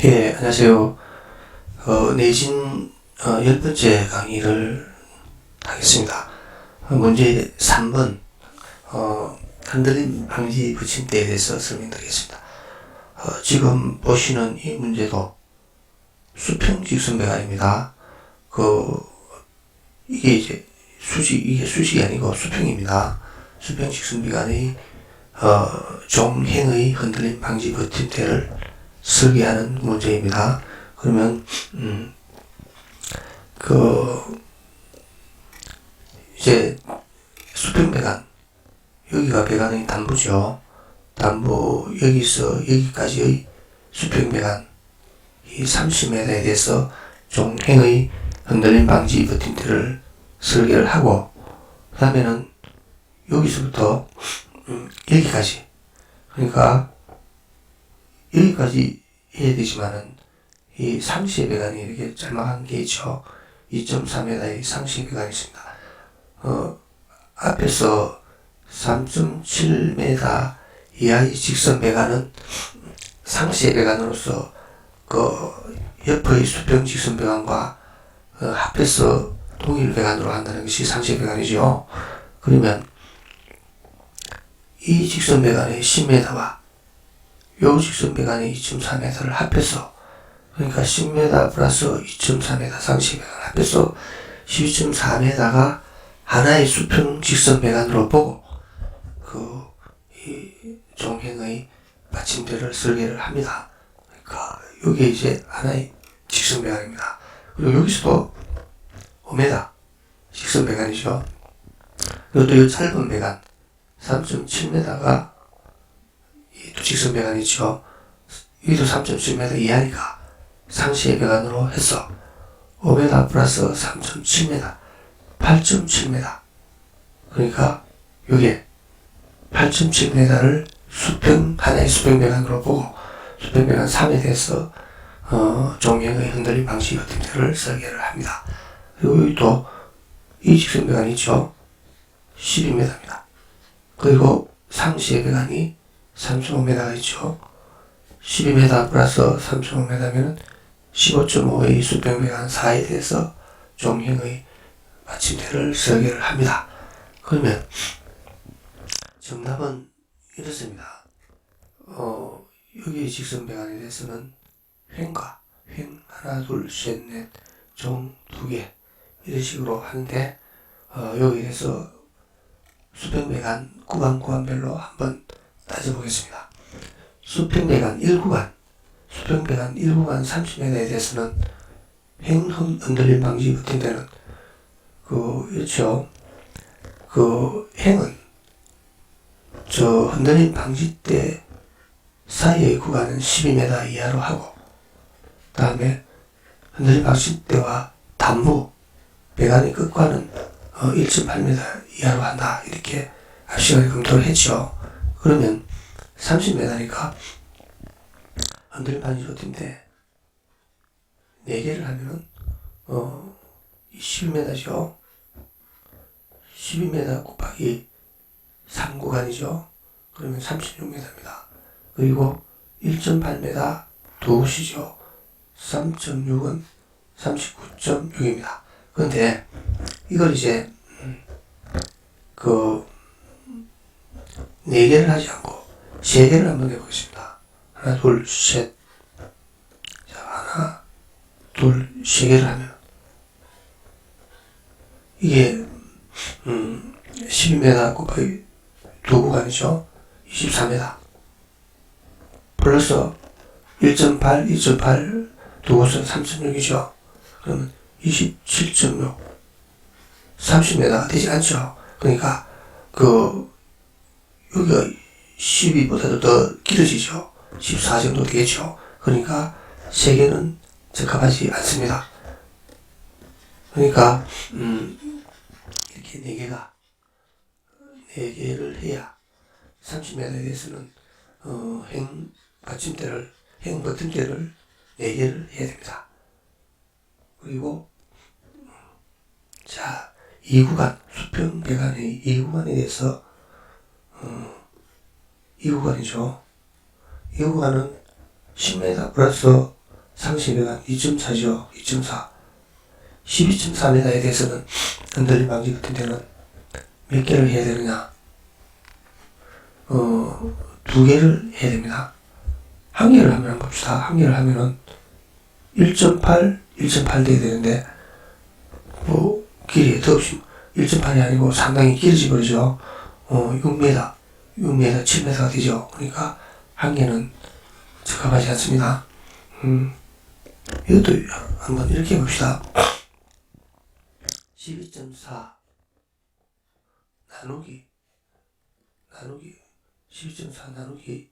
예, 안녕하세요. 내신 10번째 강의를 하겠습니다. 문제 3번 흔들림 방지 붙임대에 대해서 설명드리겠습니다. 지금 보시는 이 문제도 수평 직선배관입니다. 이게 수직이 아니고 수평입니다. 수평 직선배관의 종행의 흔들림 방지 버팀대를 설계하는 문제입니다. 그러면 이제 수평 배관, 여기가 배관의 단부죠. 단부 여기서 여기까지의 수평 배관 이 30m에 대해서 종행의 흔들림 방지 버팀대를 설계를 하고, 그 다음에는 여기서부터 여기까지, 그러니까 여기까지 해야 되지만은 이 상시의 배관이 이렇게 짤막한 게 있죠. 2.4m의 상시의 배관이 있습니다. 앞에서 3.7m 이하의 직선 배관은 상시의 배관으로서 옆의 수평 직선 배관과 합해서 동일 배관으로 한다는 것이 상시의 배관이죠. 그러면 이 직선 배관의 10m와 요 직선 배관의 2.4m를 합해서, 그러니까 10m 플러스 2.4m 상시 배관 합해서 12.4m가 하나의 수평 직선 배관으로 보고 이 종행의 받침대를 설계를 합니다. 그러니까 이게 이제 하나의 직선 배관입니다. 그리고 여기서도 5m 직선 배관이죠. 그리고 또 이 짧은 배관 3.7m가 또 직선 배관이 있죠. 여기도 3.7m 이하니까 상시의 배관으로 해서 5m 플러스 3.7m 8.7m, 그러니까 요게 8.7m를 하나의 수평 배관으로 보고 수평 배관 3에 대해서 종행의 흔들림 방지 버팀대를 설계를 합니다. 그리고 여기 또 이 직선 배관이 있죠. 12m입니다. 그리고 상시의 배관이 3.5m가 있죠. 12m 플러스 3.5m면은 15.5의 수평 배관 4에 대해서 종행의 받침대를 설계를 합니다. 그러면 정답은 이렇습니다. 여기 직선 배관에 대해서는 횡과 횡 하나 둘 셋 넷 종 2개 이런 식으로 하는데, 여기에 대해서 수평 배관 구간별로 한번 따져보겠습니다. 수평 배관 1구간 30m에 대해서는 횡 흔들림 방지 버팀대는 이렇죠. 횡은 흔들림 방지대 사이의 구간은 12m 이하로 하고, 다음에 흔들림 방지대와 단부 배관의 끝과는 1.8m 이하로 한다, 이렇게 앞 시간에 검토를 했죠. 그러면 30m니까 흔들림 방지 버팀대 4개를 하면은 12m죠. 12m 곱하기 3구간이죠. 그러면 36m입니다. 그리고 1.8m 두 곳이죠. 3.6은 39.6입니다. 그런데 이걸 이제 4개를 하지 않고 3개를 한번 해보겠습니다. 하나, 둘, 셋. 자, 하나, 둘, 3개를 하면 이게 12m 곱하기 두 구간이죠. 24m 플러스 1.8, 2.8 두 곳은 3.6이죠. 그러면 27.6 30m가 되지 않죠. 그러니까 여기가 12보다도 더 길어지죠. 14 정도 되겠죠. 그러니까 3개는 적합하지 않습니다. 그러니까 이렇게 4개를 해야 30m에 대해서는 행 버팀대를 4개를 해야 됩니다. 그리고 자, 2구간 수평 배관의 2구간에 대해서 2구간이죠. 2구간은 10m 플러스 상시 배관 2.4죠. 2.4. 12.4m에 대해서는 흔들림 방지 같은 데는 몇 개를 해야 되느냐? 2개를 해야 됩니다. 한 개를 하면 한번 봅시다. 한 개를 하면은 1.8 돼야 되는데, 길이 더없이 1.8이 아니고 상당히 길어져 버리죠. 6m, 7m가 되죠. 그러니까 한 개는 적합하지 않습니다. 이것도 한번 이렇게 해봅시다. 12.4 나누기 12.4 나누기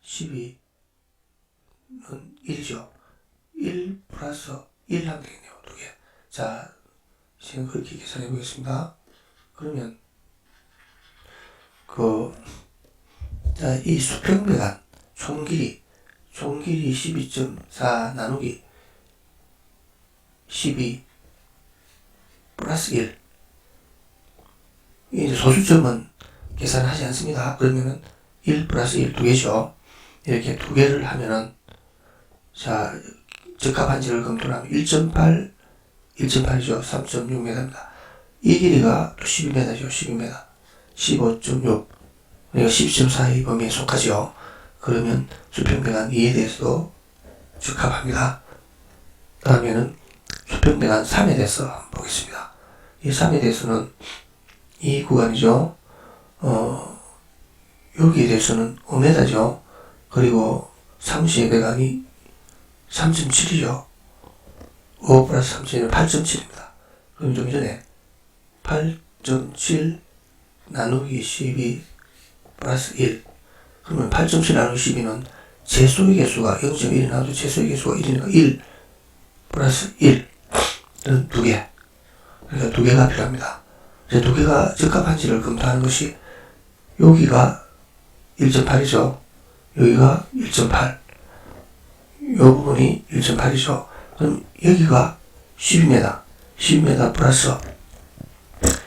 12는 1이죠. 1 플러스 1 하면 되겠네요. 2개. 자, 지금 그렇게 계산해 보겠습니다. 그러면 자, 이 수평배관 총길이 12.4 나누기 12 플러스 1. 이제 소수점은 계산하지 않습니다. 그러면은 1 플러스 1 2개죠. 이렇게 2개를 하면은, 자, 적합한지를 검토를 하면 1.8이죠. 3.6m입니다. 이 길이가 또 12m죠. 12m. 15.6. 그러니까 12.4의 범위에 속하죠. 그러면 수평배관 2에 대해서도 적합합니다. 다음에는 수평배관 3에 대해서 한번 보겠습니다. 이 3에 대해서는 이 구간이죠. 여기에 대해서는 5m죠. 그리고 상시의 배관이 3.7이죠. 5 플러스 3.7은 8.7입니다. 그럼 좀 전에 8.7 나누기 12 플러스 1. 그러면 8.7 나누기 12는 제소의 개수가 0.1이 나와도 제소의 개수가 1이니까 1 플러스 1은 2개. 그러니까 2개가 필요합니다. 이제 2개가 적합한지를 검토하는 것이, 여기가 1.8이죠. 여기가 1.8. 이 부분이 1.8이죠. 그럼 여기가 12m. 12m 플러스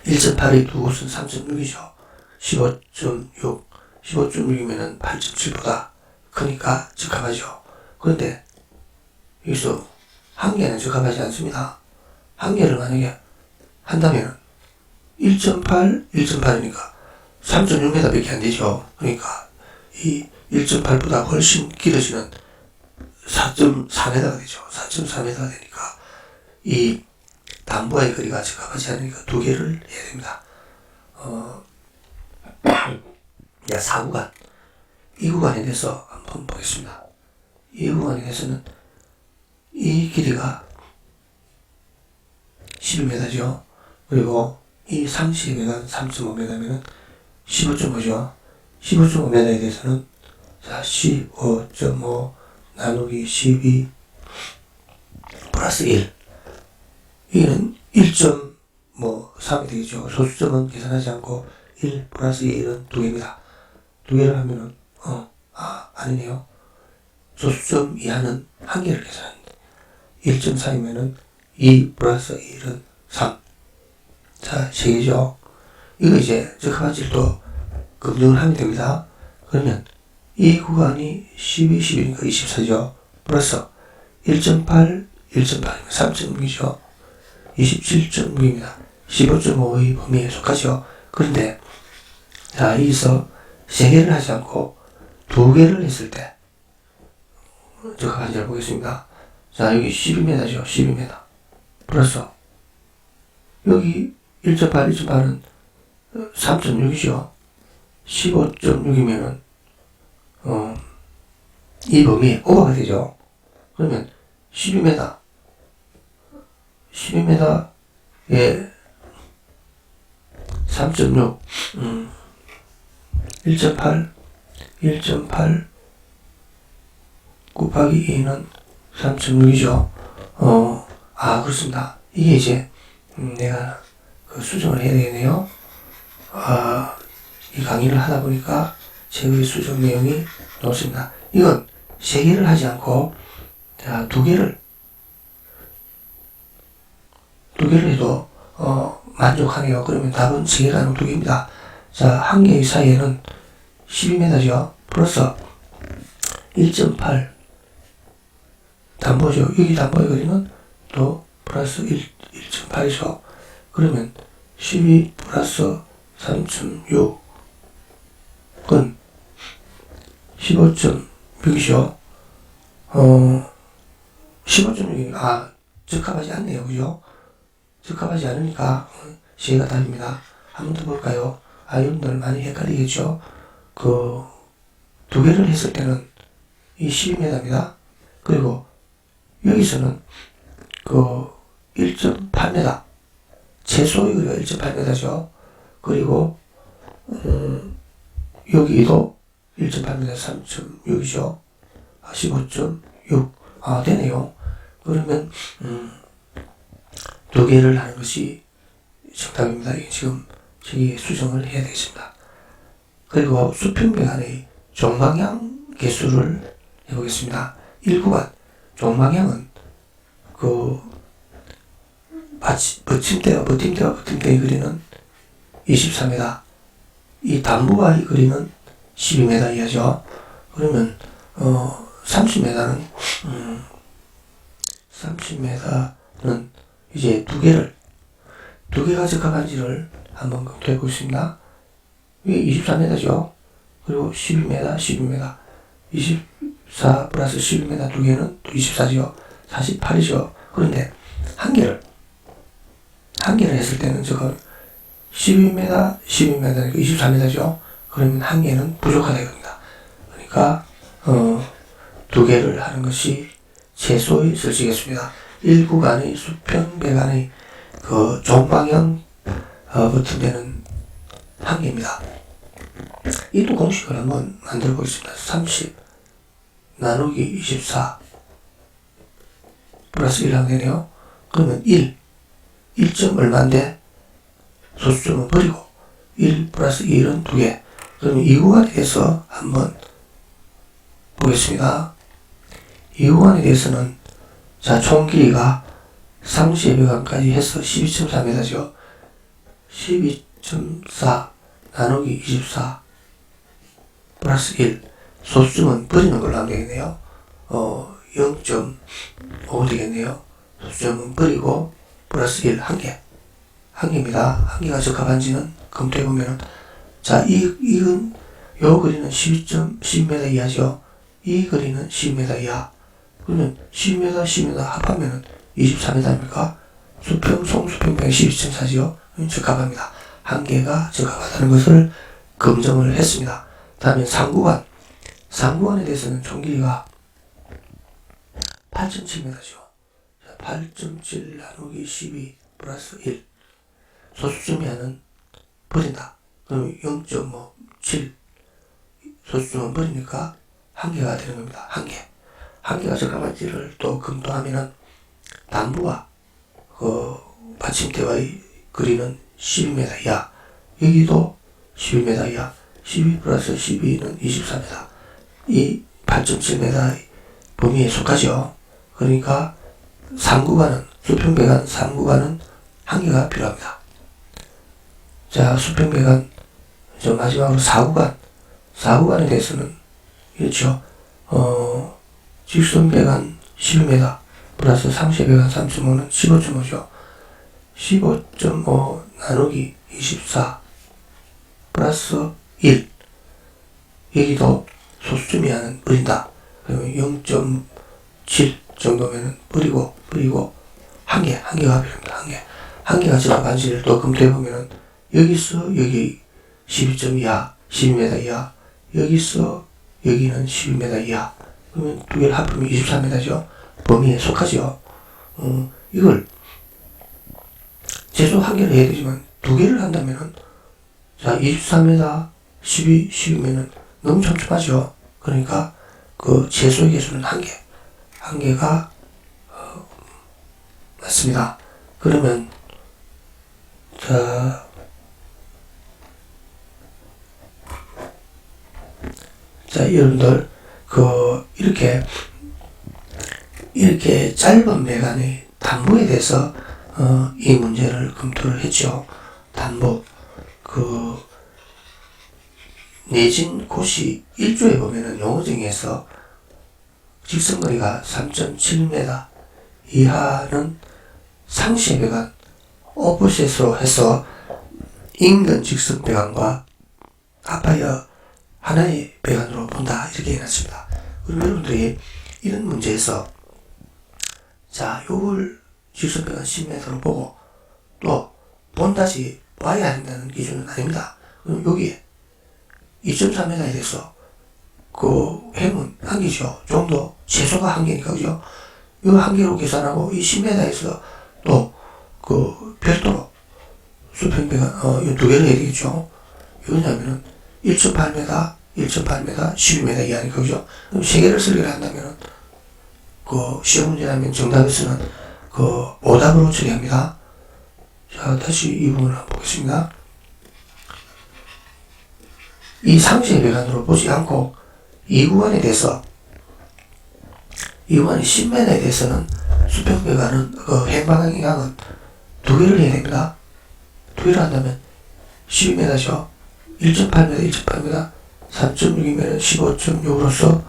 1.8의 두 곳은 3.6이죠. 15.6. 15.6이면은 8.7보다 크니까 적합하죠. 그런데 여기서 한 개는 적합하지 않습니다. 한 개를 만약에 한다면 1.8, 1.8이니까 3.6m 밖에 안 되죠. 그러니까 이 1.8보다 훨씬 길어지는 4.4m가 되죠. 4.4m가 되니까 이 담보의 거리가 적합하지 않으니까 2개를 해야 됩니다. 4구간. 이 구간에 대해서 한번 보겠습니다. 이 구간에 대해서는 이 길이가 12m죠. 그리고 이 상시의 배관 3.5m면은 15.5죠. 15.5m에 대해서는, 자, 15.5 나누기 12 플러스 1. 이는 1.3이 되겠죠. 소수점은 계산하지 않고 1 플러스 1은 2개입니다. 2개를 하면은, 아니네요. 소수점 이하는 1개를 계산합니다. 1.4이면은 2 플러스 1은 3. 자, 3개죠. 이거 이제 적합한지를 또 검증을 하면 됩니다. 그러면 이 구간이 12, 12니까 24죠. 플러스 1.8, 1.8이면 3.6이죠. 27.6입니다. 15.5의 범위에 속하죠. 그런데, 자, 여기서 3개를 하지 않고 2개를 했을 때 적합한지를 보겠습니다. 자, 여기 12m죠. 12m. 플러스 여기 1.8, 1.8은 3.6이죠. 15.6이면은 이 범위에 오버가 되죠. 그러면 12m에 3.6 1.8 곱하기 2는 3.6이죠. 그렇습니다. 이게 이제 내가 수정을 해야 되겠네요. 이 강의를 하다 보니까 제의 수정 내용이 나왔습니다. 이건 3개를 하지 않고, 자, 2개를 해도 만족하네요. 그러면 답은 3개가 아니고 2개입니다. 자, 한 개의 사이에는 12m죠. 플러스 1.8 담보죠. 여기 담보의 거리는 또 플러스 1.8이죠. 그러면 12 플러스 3.6은 15.6이죠. 15.6이, 적합하지 않네요. 그죠? 적합하지 않으니까 C가 답입니다. 한 번 더 볼까요? 여러분들 많이 헷갈리겠죠? 두 개를 했을 때는 이 12m입니다. 그리고 여기서는 1.8m, 최소의 거리가 1.8m죠. 그리고 여기도 1.8m 3.6이죠. 15.6. 되네요. 그러면 두 개를 하는 것이 정답입니다. 지금 저기 수정을 해야 되겠습니다. 그리고 수평배관의 종방향 개수를 해보겠습니다. 1구간 종방향은 버팀대의 거리는 24m, 이 담보와의 거리는 12m 이하죠. 그러면 30m는 이제 두 개가 적합한지를 한번 검토해 보겠습니다. 이게 24m죠. 그리고 12m, 24 플러스 12m 두 개는 또 24죠. 48이죠. 그런데 한 개를 했을 때는 저거 12m, 12m니까 24m죠. 그러면 한 개는 부족하다 이겁니다. 그러니까 두 개를 하는 것이 최소의 설치겠습니다. 1구간의 수평배관의 종방향 버튼되는 한 개입니다. 이 또 공식을 한번 만들어 보겠습니다. 30 나누기 24 플러스 1 하면 되네요. 그러면 1점 얼마인데 소수점은 버리고 1 플러스 1은 2개. 그러면 이 구간에 대해서 한번 보겠습니다. 이 구간에 대해서는 총 길이가 상수의 배관까지 해서 12.4m죠. 12.4 나누기 24 플러스 1. 소수점은 버리는 걸로 하면 되겠네요. 0.5 되겠네요. 소수점은 버리고 플러스 1 한 개입니다. 한 개가 적합한지는 검토해보면은, 이건, 요 거리는 12m 이하죠. 이 거리는 10m 이하. 그러면 10m 합하면은 24m입니까? 송수평배가 12.4죠. 적합합니다. 한 개가 적합하다는 것을 검증을 했습니다. 다음에 상구간에 대해서는 총 길이가 8.7m죠. 8.7 나누기 12 플러스 1. 소수점이 하는 버린다. 그러면 0.7 소수점은 버리니까 한 개가 되는 겁니다. 한 개가 적합한지를 또 검토하면은 담부와 받침대와의 거리는 12m 이하. 여기도 12m 이하. 12 플러스 12는 24m. 이 8.7m의 범위에 속하죠. 그러니까 3구간은, 수평배관 3구간은 한 개가 필요합니다. 수평배관, 마지막으로 4구간에 대해서는, 이렇죠. 직선배관 12m, 플러스 상세배관 3.5는 15.5죠. 15.5 나누기 24, 플러스 1. 여기도 소수점이 하는 버린다. 그러면 0.7 정도면은 버리고, 한 개가 필요합니다. 한 개가 적합한지를 또 검토해보면은, 여기서 여기 12점 이하, 12m 이하, 여기서 여기는 12m 이하. 그러면 두 개를 합하면 24m죠. 범위에 속하죠. 이걸 최소 한 개를 해야 되지만 두 개를 한다면은 24m, 12면은 너무 촘촘하죠. 그러니까 최소의 개수는 한 개가 맞습니다. 그러면 여러분들 이렇게 짧은 배관의 담보에 대해서 이 문제를 검토를 했죠. 담보 내진 고시 1조에 보면은 용어 정의에서 직선거리가 3.7m 이하는 상시의 배관, 오프셋으로 해서 인근 직선 배관과 아파이어 하나의 배관으로 본다. 이렇게 해놨습니다. 그럼 여러분들이 이런 문제에서 자, 요걸 직선 배관 10m로 보고 또 본다시 봐야 한다는 기준은 아닙니다. 그럼 여기에 2.3m에 대해서 그 해문 한계죠. 정도 최소가 한계니까 그죠. 이 한계로 계산하고 이 10m에서 또 그 별도로 수평배관 이 두 개를 해야 되겠죠. 왜냐면은 1.8m, 1.8m, 12m 이하니까 그죠. 그럼 세 개를 설계를 한다면은 그 시험 문제라면 정답에서는 그 오답으로 처리합니다. 자, 다시 이 부분을 한번 보겠습니다. 이 상시의 배관으로 보지 않고 이 구간에 대해서 이 구간이 10m에 대해서는 수평배관은 그 행방향의 양은 두 개를 해야 됩니다. 두 개를 한다면 12m죠. 1.8m, 1.8m, 3.6이면 15.6으로서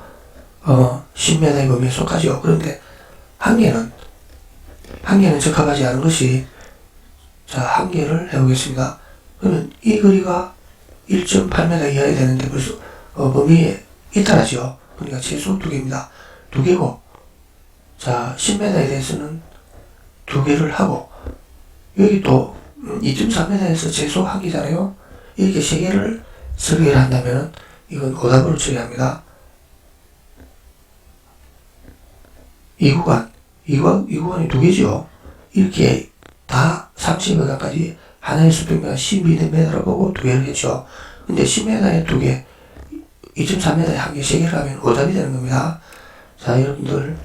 10m의 범위에 속하죠. 그런데 한계는 적합하지 않은 것이 자, 한계를 해보겠습니다. 그러면 이 거리가 1.8m 이하에 되는데 벌써 범위에 이탈하죠. 그러니까 최소 두 개입니다. 두 개고 자 10m에 대해서는 두 개를 하고 여기 또 2.3m에서 최소 한 개잖아요. 이렇게 세 개를 설계를 한다면 이건 오답으로 처리합니다. 이 구간이 두 개죠. 이렇게 다 30m까지 하나의 수평배가 12m라고 보고 두 개를 했죠. 근데 10m에 두 개, 2.3m에 한 개, 세 개를 하면 오답이 되는 겁니다. 자, 여러분들,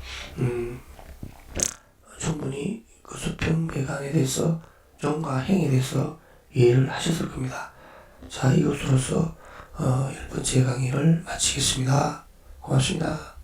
충분히 그 수평배관에 대해서, 종과 행에 대해서 이해를 하셨을 겁니다. 자, 이것으로서, 10번째 강의를 마치겠습니다. 고맙습니다.